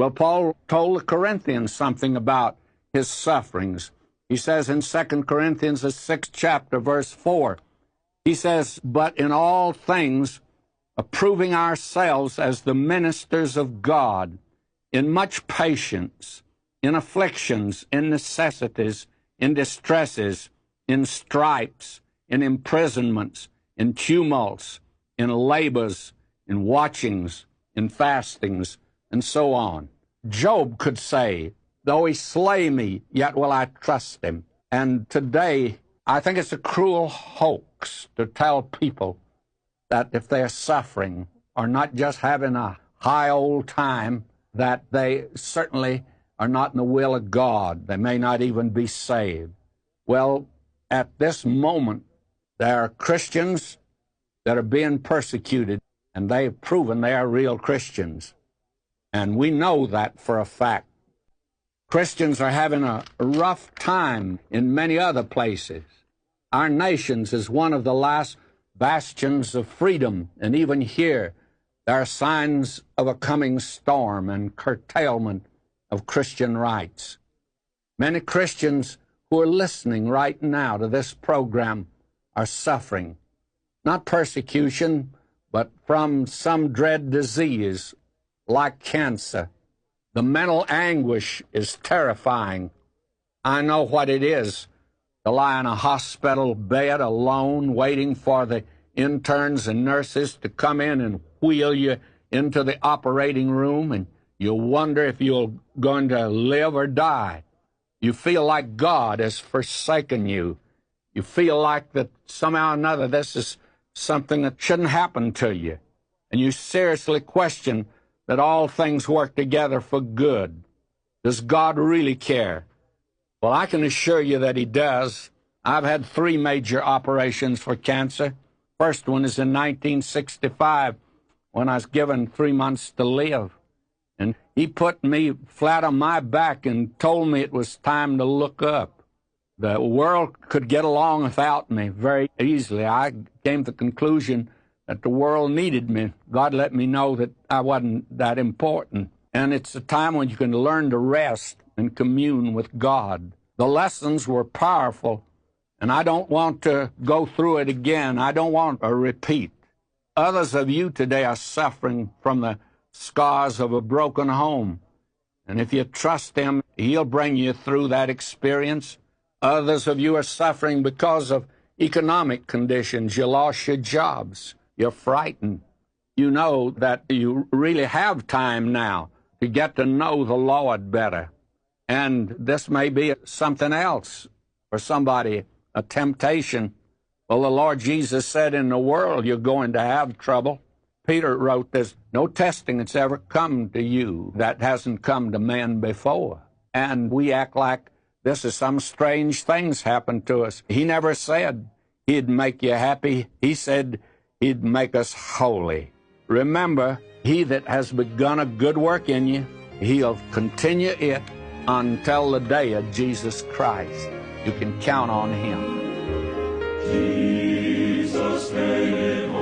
Well, Paul told the Corinthians something about his sufferings. He says in 2 Corinthians, the 6th chapter, verse 4, he says, "But in all things, approving ourselves as the ministers of God, in much patience, in afflictions, in necessities, in distresses, in stripes, in imprisonments, in tumults, in labors, in watchings, in fastings," and so on. Job could say, "Though he slay me, yet will I trust him." And today, I think it's a cruel hoax to tell people that if they're suffering or not just having a high old time, that they certainly are not in the will of God. They may not even be saved. Well, at this moment, there are Christians that are being persecuted, and they've proven they are real Christians. And we know that for a fact. Christians are having a rough time in many other places. Our nations is one of the last bastions of freedom, and even here there are signs of a coming storm and curtailment of Christian rights. Many Christians who are listening right now to this program are suffering, not persecution, but from some dread disease like cancer. The mental anguish is terrifying. I know what it is to lie in a hospital bed alone, waiting for the interns and nurses to come in and wheel you into the operating room, and you wonder if you're going to live or die. You feel like God has forsaken you. You feel like that somehow or another this is something that shouldn't happen to you. And you seriously question that all things work together for good. Does God really care? Well, I can assure you that he does. I've had 3 major operations for cancer. First one is in 1965 when I was given 3 months to live. And he put me flat on my back and told me it was time to look up. The world could get along without me very easily. I came to the conclusion that the world needed me. God let me know that I wasn't that important. And it's a time when you can learn to rest and commune with God. The lessons were powerful, and I don't want to go through it again. I don't want a repeat. Others of you today are suffering from the scars of a broken home. And if you trust him, he'll bring you through that experience. Others of you are suffering because of economic conditions. You lost your jobs. You're frightened. You know that you really have time now to get to know the Lord better. And this may be something else for somebody, a temptation. Well, the Lord Jesus said in the world you're going to have trouble. Peter wrote, "There's no testing that's ever come to you that hasn't come to men before." And we act like this is some strange things happen to us. He never said he'd make you happy. He said he'd make us holy. Remember, he that has begun a good work in you, he'll continue it until the day of Jesus Christ. You can count on him. Jesus came